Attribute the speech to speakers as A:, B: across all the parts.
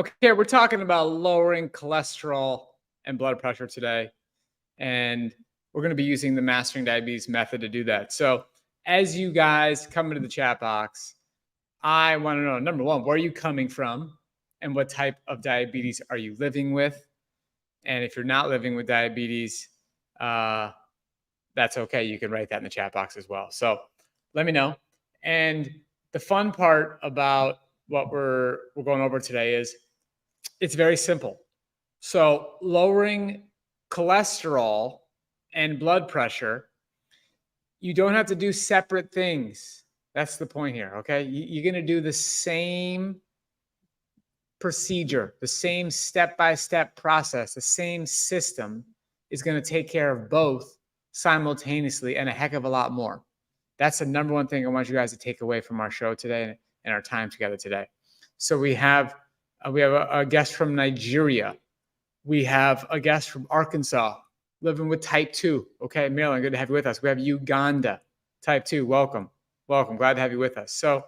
A: Okay, we're talking about lowering cholesterol and blood pressure today. And we're going to be using the Mastering Diabetes method to do that. So, as you guys come into the chat box, I want to know, number one, where are you coming from? And what type of diabetes are you living with? And if you're not living with diabetes, that's okay. You can write that in the chat box as well. So let me know. And the fun part about what we're going over today is it's very simple. So lowering cholesterol and blood pressure, you don't have to do separate things. That's the point here, okay? You're going to do the same procedure, the same step-by-step process, the same system is going to take care of both simultaneously and a heck of a lot more. That's the number one thing I want you guys to take away from our show today and our time together today. So we have a guest from Nigeria. We have a guest from Arkansas living with type 2. Okay, Marilyn, good to have you with us. We have Uganda, type 2. Welcome. Welcome. Glad to have you with us. So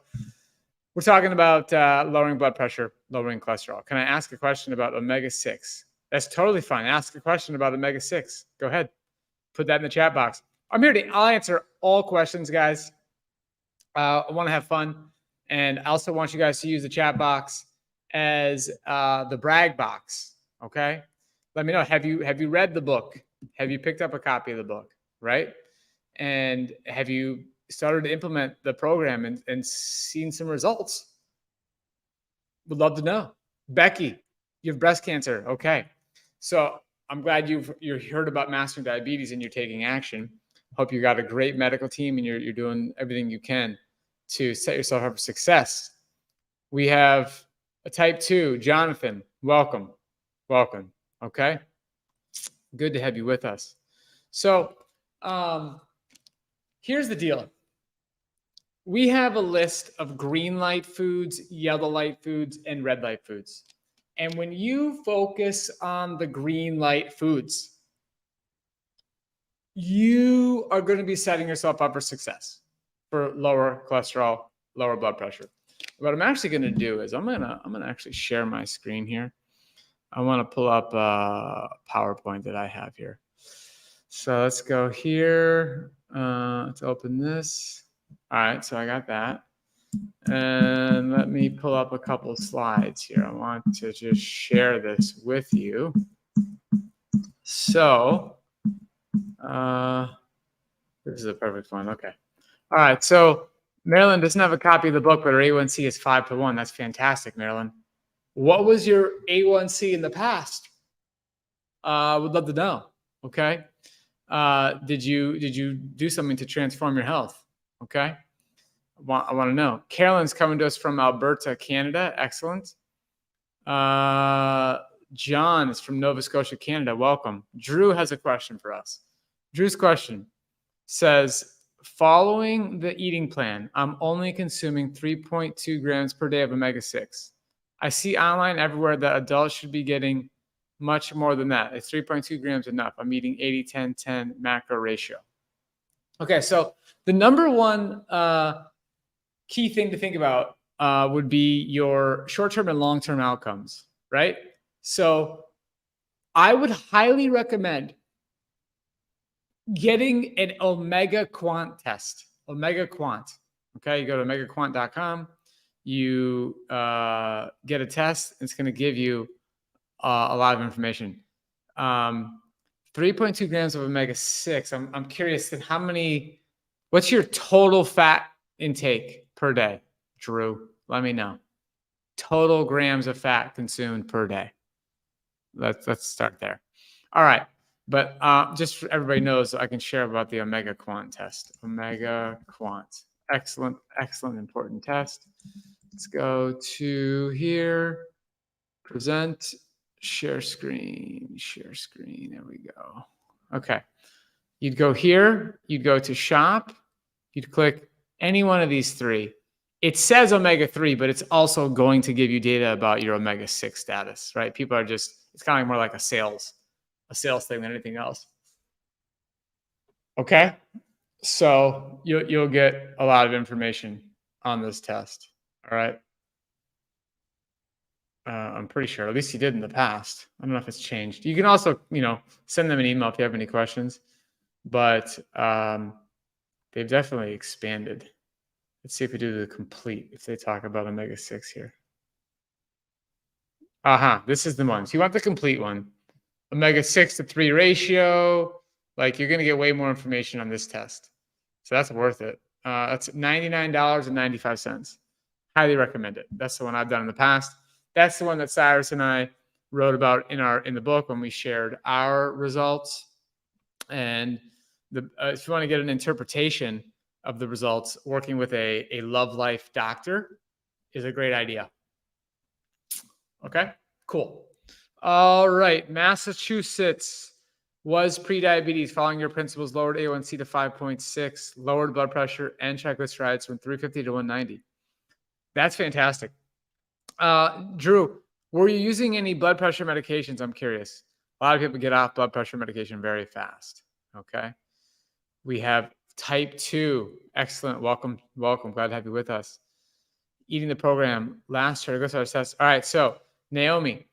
A: we're talking about lowering blood pressure, lowering cholesterol. Can I ask a question about omega-6? That's totally fine. Ask a question about omega-6. Go ahead. Put that in the chat box. I'll answer all questions, guys. I want to have fun. And I also want you guys to use the chat box as the brag box. Okay. Let me know. Have you read the book? Have you picked up a copy of the book? Right. And have you started to implement the program and seen some results? Would love to know. Becky, you have breast cancer. Okay. So I'm glad you heard about Mastering Diabetes and you're taking action. Hope you got a great medical team and you're doing everything you can to set yourself up for success. We have a type 2, Jonathan. Welcome. Welcome. Okay. Good to have you with us. So here's the deal. We have a list of green light foods, yellow light foods, and red light foods. And when you focus on the green light foods, you are going to be setting yourself up for success, for lower cholesterol, lower blood pressure. What I'm actually going to do is I'm going to actually share my screen here. I want to pull up a PowerPoint that I have here. So let's go here. Let's open this. All right, so I got that. And let me pull up a couple slides here. I want to just share this with you. So this is a perfect one. Okay. All right. So Marilyn doesn't have a copy of the book, but her A1C is 5-1. That's fantastic, Marilyn. What was your A1C in the past? Would love to know. Okay. Did you do something to transform your health? Okay. I want to know. Carolyn's coming to us from Alberta, Canada. Excellent. John is from Nova Scotia, Canada. Welcome. Drew has a question for us. Drew's question says, following the eating plan, I'm only consuming 3.2 grams per day of omega-6. I see online everywhere that adults should be getting much more than that. It's 3.2 grams enough. I'm eating 80-10-10 macro ratio. Okay, so the number one key thing to think about would be your short-term and long-term outcomes, right? So I would highly recommend getting an Omega Quant test. Omega Quant. Okay, you go to omegaquant.com. You get a test. It's going to give you a lot of information. 3.2 grams of omega-6. I'm curious that what's your total fat intake per day, Drew? Let me know. Total grams of fat consumed per day. Let's start there. All right. But just so everybody knows, I can share about the Omega Quant test. Omega Quant. Excellent, excellent, important test. Let's go to here. Present, share screen, share screen. There we go. Okay. You'd go here. You'd go to shop. You'd click any one of these three. It says omega-3, but it's also going to give you data about your omega-6 status, right? People are just, it's kind of more like a sales thing than anything else. Okay. So you'll get a lot of information on this test. All right. I'm pretty sure. At least he did in the past. I don't know if it's changed. You can also, send them an email if you have any questions. But they've definitely expanded. Let's see if we do the complete, if they talk about omega-6 here. This is the one. So you want the complete one. Omega-6 to 3 ratio. Like, you're going to get way more information on this test. So that's worth it. That's $99.95. Highly recommend it. That's the one I've done in the past. That's the one that Cyrus and I wrote about in the book when we shared our results. And if you want to get an interpretation of the results, working with a Love Life doctor is a great idea. Okay, cool. All right, Massachusetts was prediabetes. Following your principles, lowered A1C to 5.6, lowered blood pressure and triglycerides from 350 to 190. That's fantastic. Drew, were you using any blood pressure medications? I'm curious. A lot of people get off blood pressure medication very fast. Okay. We have type 2. Excellent. Welcome. Glad to have you with us. Eating the program. Last triglyceride test. All right. So, Naomi,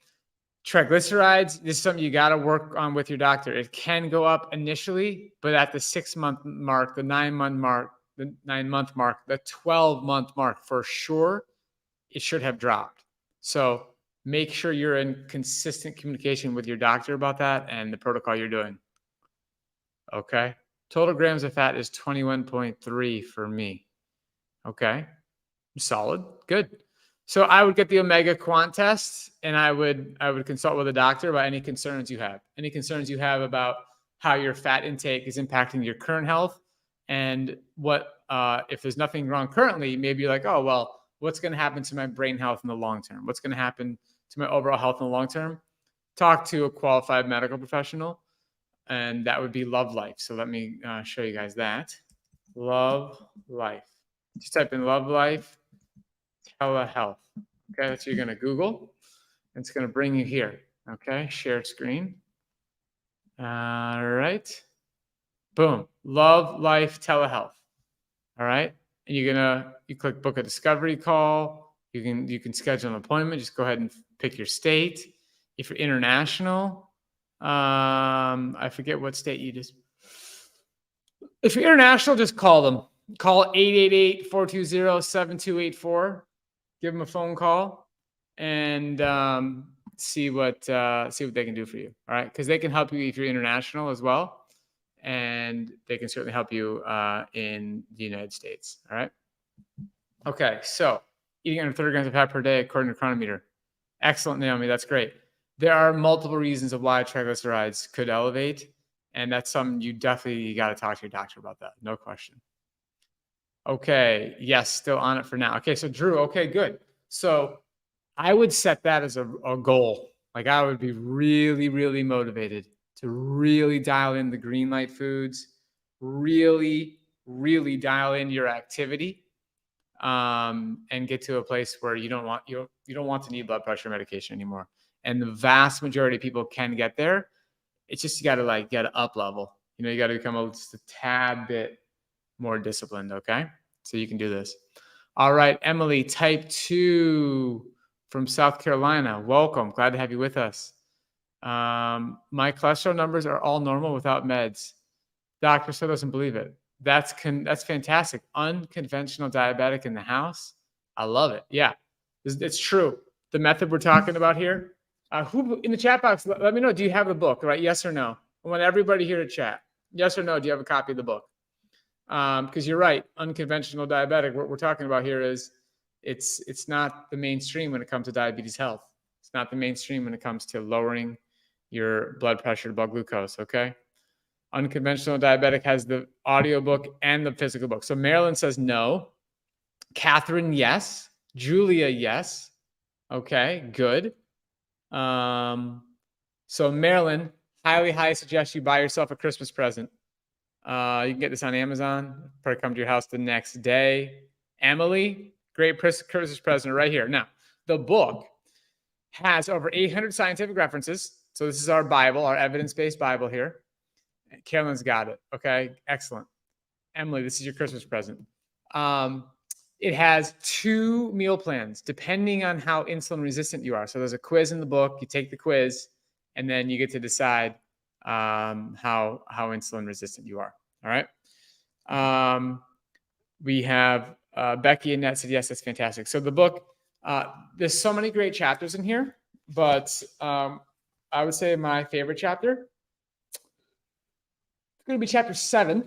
A: triglycerides, this is something you got to work on with your doctor. It can go up initially, but at the 6-month mark, the 9-month mark, the 9-month mark, the 12-month mark, for sure, it should have dropped. So make sure you're in consistent communication with your doctor about that and the protocol you're doing. Okay. Total grams of fat is 21.3 for me. Okay. Solid. Good. So I would get the Omega Quant test, and I would consult with a doctor about any concerns you have. Any concerns you have about how your fat intake is impacting your current health, and what if there's nothing wrong currently, maybe you're like, oh, well, what's going to happen to my brain health in the long term? What's going to happen to my overall health in the long term? Talk to a qualified medical professional, and that would be Love Life. So let me show you guys that. Love Life. Just type in Love Life telehealth. Okay, that's what you're going to Google. It's going to bring you here. Okay, share screen. All right. Boom. Love Life telehealth. All right. And you click book a discovery call. You can schedule an appointment. Just go ahead and pick your state. If you're international, I forget what state you just. If you're international, just call them. Call 888-420-7284. Give them a phone call and see what they can do for you. All right, because they can help you if you're international as well, and they can certainly help you in the United States. All right. Okay, so eating under 30 grams of fat per day according to Chronometer. Excellent, Naomi. That's great. There are multiple reasons of why triglycerides could elevate, and that's something you got to talk to your doctor about that. No question. Okay. Yes, still on it for now. Okay, so Drew. Okay, good. So I would set that as a goal. Like, I would be really, really motivated to really dial in the green light foods, really, really dial in your activity, and get to a place where you don't want to need blood pressure medication anymore. And the vast majority of people can get there. It's just you got to get an up level. You got to become just a tad bit more disciplined. Okay, so you can do this. All right, Emily, type 2 from South Carolina. Welcome. Glad to have you with us. My cholesterol numbers are all normal without meds. Doctor still doesn't believe it. That's fantastic. Unconventional diabetic in the house. I love it. Yeah, it's true. The method we're talking about here. Who in the chat box? Let me know. Do you have the book? Right? Yes or no? I want everybody here to chat. Yes or no? Do you have a copy of the book? Because you're right. Unconventional diabetic. What we're talking about here is it's not the mainstream when it comes to diabetes health. It's not the mainstream when it comes to lowering your blood pressure, blood glucose. Okay. Unconventional diabetic has the audiobook and the physical book. So Marilyn says no. Catherine, yes. Julia, yes. Okay, good. So Marilyn, highly suggest you buy yourself a Christmas present. You can get this on Amazon. Probably come to your house the next day. Emily, great Christmas present right here. Now, the book has over 800 scientific references. So this is our Bible, our evidence-based Bible here. Carolyn's got it. Okay, excellent. Emily, this is your Christmas present. It has 2 meal plans depending on how insulin resistant you are. So there's a quiz in the book. You take the quiz, and then you get to decide how insulin resistant you are. All right. We have Becky and Nat said yes, that's fantastic. So the book, there's so many great chapters in here, but I would say my favorite chapter is going to be chapter 7,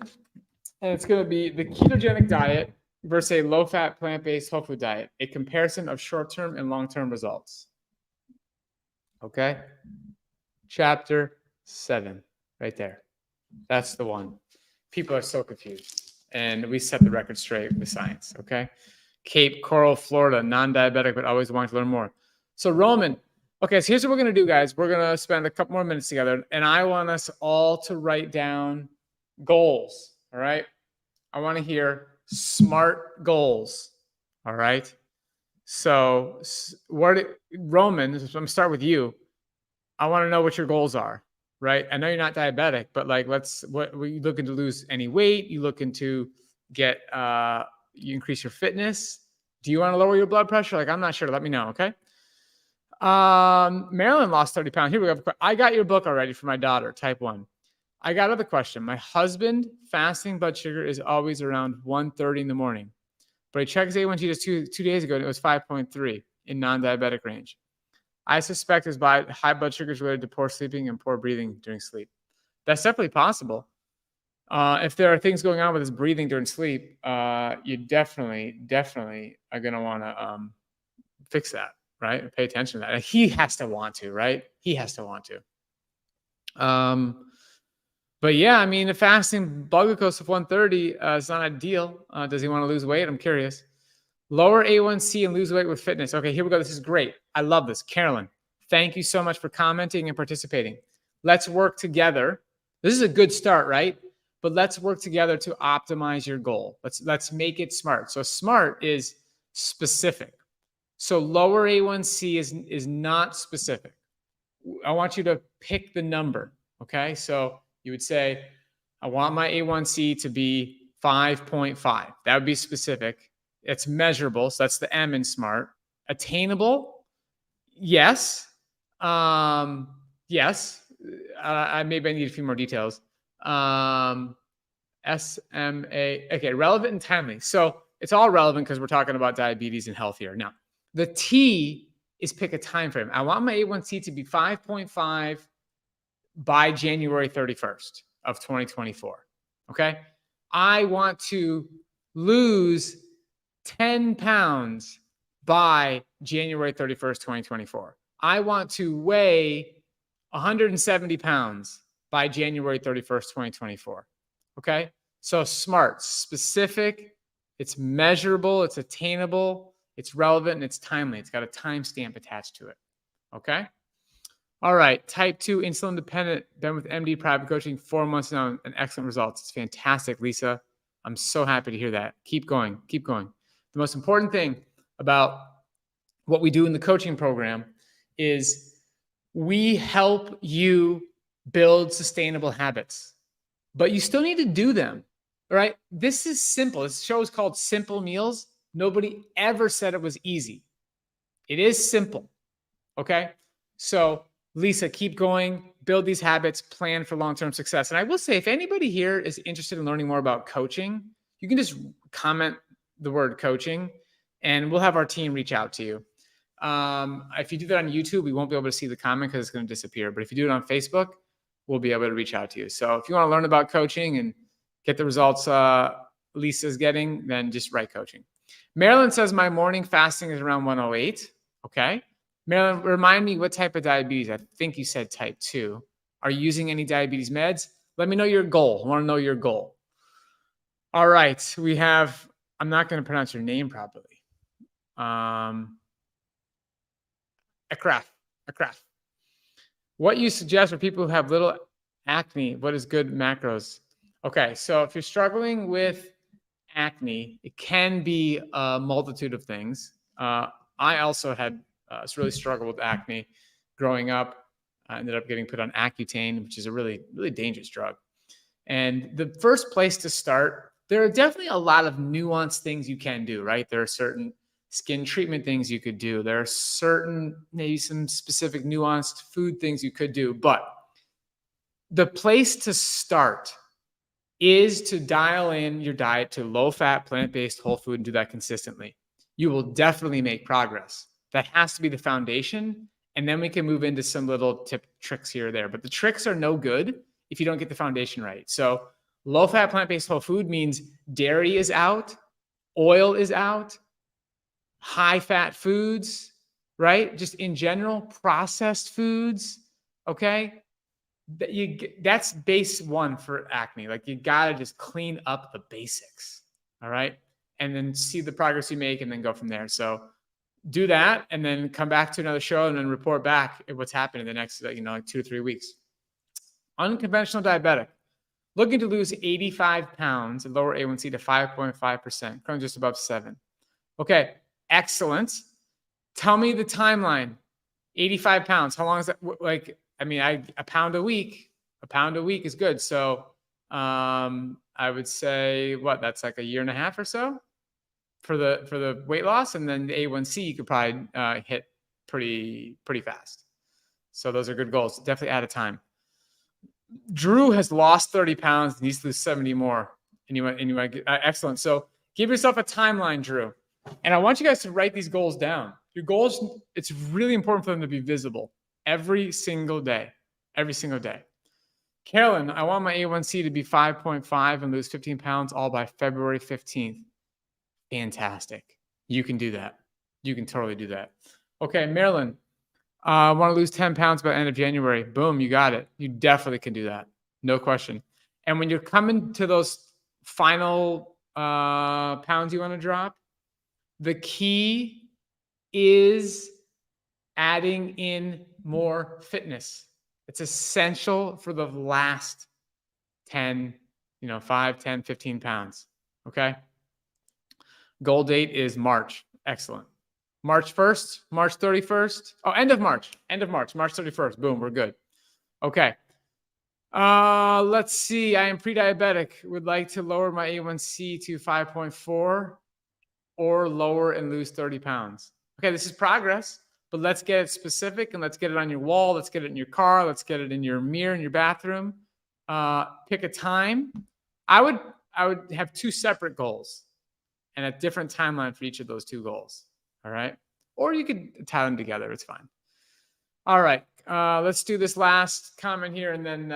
A: and it's going to be the ketogenic diet versus a low-fat, plant-based whole food diet, a comparison of short-term and long-term results. Okay? Chapter 7, right there. That's the one. People are so confused, and we set the record straight with science, okay? Cape Coral, Florida, non-diabetic, but always wanting to learn more. So Roman, okay, so here's what we're going to do, guys. We're going to spend a couple more minutes together, and I want us all to write down goals, all right? I want to hear SMART goals, all right? So Roman, I'm going to start with you. I want to know what your goals are, right? I know you're not diabetic, but like, what were you looking to lose any weight? You looking to get, you increase your fitness? Do you want to lower your blood pressure? Like, I'm not sure. Let me know. Okay. Marilyn lost 30 pounds. Here we go. I got your book already for my daughter, type 1. I got another question. My husband fasting blood sugar is always around 1:30 in the morning, but he checked his A1C just two days ago and it was 5.3 in non-diabetic range. I suspect his high blood sugar is related to poor sleeping and poor breathing during sleep. That's definitely possible. If there are things going on with his breathing during sleep, you definitely are going to want to fix that, right? Pay attention to that. He has to want to, right? He has to want to. But yeah, I mean, the fasting blood glucose of 130 is not ideal. Does he want to lose weight? I'm curious. Lower A1C and lose weight with fitness. Okay, here we go. This is great. I love this. Carolyn, thank you so much for commenting and participating. Let's work together. This is a good start, right? But let's work together to optimize your goal. Let's make it SMART. So SMART is specific. So lower A1C is not specific. I want you to pick the number, okay? So you would say, I want my A1C to be 5.5. That would be specific. It's measurable. So that's the M in SMART. Attainable? Yes. Yes. Maybe I need a few more details. SMA. Okay, relevant and timely. So it's all relevant because we're talking about diabetes and health here. Now, the T is pick a time frame. I want my A1C to be 5.5 by January 31st of 2024. Okay. I want to lose 10 pounds by January 31st, 2024. I want to weigh 170 pounds by January 31st, 2024. Okay. So SMART, specific, it's measurable, it's attainable, it's relevant, and it's timely. It's got a timestamp attached to it. Okay. All right. Type 2 insulin dependent, been with MD private coaching 4 months now and excellent results. It's fantastic, Lisa. I'm so happy to hear that. Keep going. Keep going. The most important thing about what we do in the coaching program is we help you build sustainable habits, but you still need to do them. All right. This is simple. This show is called Simple Meals. Nobody ever said it was easy. It is simple. Okay. So Lisa, keep going, build these habits, plan for long-term success. And I will say, if anybody here is interested in learning more about coaching, you can just comment the word coaching and we'll have our team reach out to you. If you do that on YouTube, we won't be able to see the comment because it's going to disappear. But if you do it on Facebook, we'll be able to reach out to you. So if you want to learn about coaching and get the results Lisa's getting, then just write coaching. Marilyn says my morning fasting is around 108. Okay. Marilyn, remind me what type of diabetes. I think you said type 2. Are you using any diabetes meds? Let me know your goal. I want to know your goal. All right. We have, I'm not going to pronounce your name properly. Akraf. What you suggest for people who have little acne? What is good macros? Okay. So if you're struggling with acne, it can be a multitude of things. I also had really struggled with acne growing up. I ended up getting put on Accutane, which is a really, really dangerous drug. And the first place to start, There are definitely a lot of nuanced things you can do, right? There are certain skin treatment things you could do. There are certain, maybe some specific nuanced food things you could do. But the place to start is to dial in your diet to low fat, plant based, whole food and do that consistently. You will definitely make progress. That has to be the foundation. And then we can move into some little tricks here or there. But the tricks are no good if you don't get the foundation right. So, low fat, plant based, whole food means dairy is out, oil is out, high fat foods, right? Just in general, processed foods. Okay. That's base one for acne. Like, you gotta just clean up the basics. All right. And then see the progress you make and then go from there. So do that and then come back to another show and then report back what's happened in the next, like 2 to 3 weeks. Unconventional diabetic, looking to lose 85 pounds and lower A1C to 5.5%, currently just above 7. Okay, excellent. Tell me the timeline. 85 pounds. How long is that? Like, I mean, a pound a week is good. So I would say that's like a year and a half or so for the weight loss, and then the A1C you could probably hit pretty fast. So those are good goals. Definitely add a time. Drew has lost 30 pounds and needs to lose 70 more. And you want to get excellent. So give yourself a timeline, Drew. And I want you guys to write these goals down. Your goals, it's really important for them to be visible every single day. Every single day. Carolyn, I want my A1C to be 5.5 and lose 15 pounds all by February 15th. Fantastic. You can do that. You can totally do that. Okay, Marilyn, I want to lose 10 pounds by the end of January. Boom, you got it. You definitely can do that. No question. And when you're coming to those final pounds you want to drop, the key is adding in more fitness. It's essential for the last 10, 5, 10, 15 pounds. Okay. Goal date is March. Excellent. March 1st, March 31st. Oh, end of March, March 31st. Boom, we're good. Okay. Let's see. I am pre-diabetic. Would like to lower my A1C to 5.4 or lower and lose 30 pounds. Okay, this is progress, but let's get it specific and let's get it on your wall. Let's get it in your car. Let's get it in your mirror in your bathroom. Pick a time. I would have 2 separate goals and a different timeline for each of those 2 goals. All right. Or you could tie them together. It's fine. All right. Let's do this last comment here, and then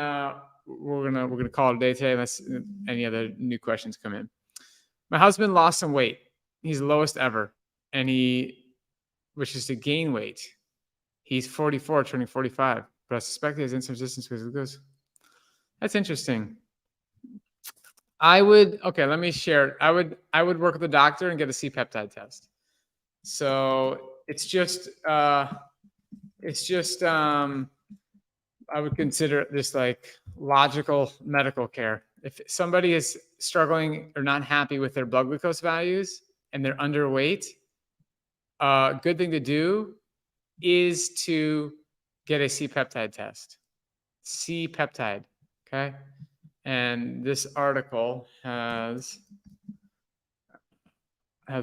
A: we're gonna call it a day today unless any other new questions come in. My husband lost some weight. He's the lowest ever, and he wishes to gain weight. He's 44, turning 45, but I suspect he has insulin resistance because of glucose. That's interesting. Let me share. I would work with a doctor and get a C-peptide test. So it's just I would consider it just like logical medical care. If somebody is struggling or not happy with their blood glucose values and they're underweight, a good thing to do is to get a C-peptide test. C-peptide, okay? And this article has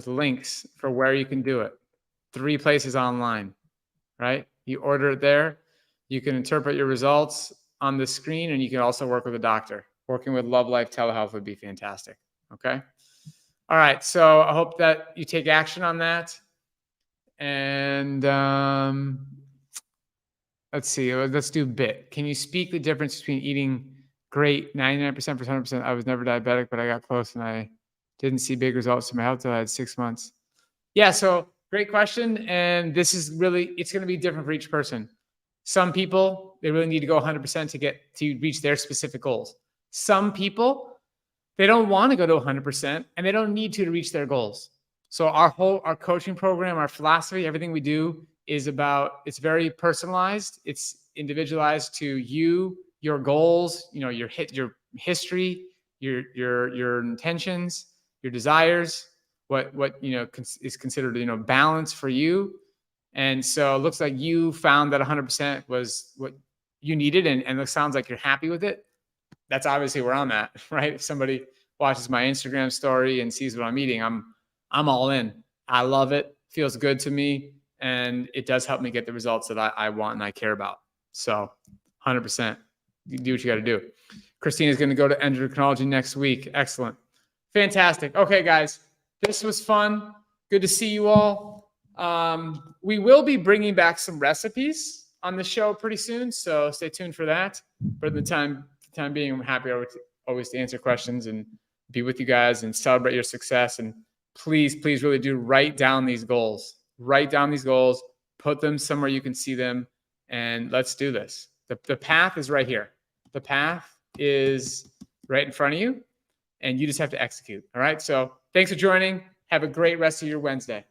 A: links for where you can do it. 3 places online, right? You order it there. You can interpret your results on the screen, and you can also work with a doctor. Working with Love Life Telehealth would be fantastic, okay? All right, so I hope that you take action on that. And let's see, let's do BIT. Can you speak the difference between eating great 99% versus 100%? I was never diabetic, but I got close and I didn't see big results in my health until I had 6 months. Yeah, so great question. And this is really, it's going to be different for each person. Some people, they really need to go 100% to reach their specific goals. Some people, they don't want to go to 100% and they don't need to reach their goals. So our coaching program, our philosophy, everything we do is it's very personalized. It's individualized to you, your goals, your history, your intentions, your desires, what is considered balance for you. And so it looks like you found that 100% was what you needed, and it sounds like you're happy with it. That's obviously where I'm at, right? If somebody watches my Instagram story and sees what I'm eating, I'm all in. I love it. Feels good to me. And it does help me get the results that I want and I care about. So 100%. You do what you got to do. Christina's going to go to endocrinology next week. Excellent. Fantastic. Okay, guys, this was fun. Good to see you all. We will be bringing back some recipes on the show pretty soon, so stay tuned for that. But in the time being, I'm happy always to answer questions and be with you guys and celebrate your success. And please really do write down these goals. Write down these goals, put them somewhere you can see them, and let's do this. The path is right here. The path is right in front of you, and you just have to execute. All right. So thanks for joining. Have a great rest of your Wednesday.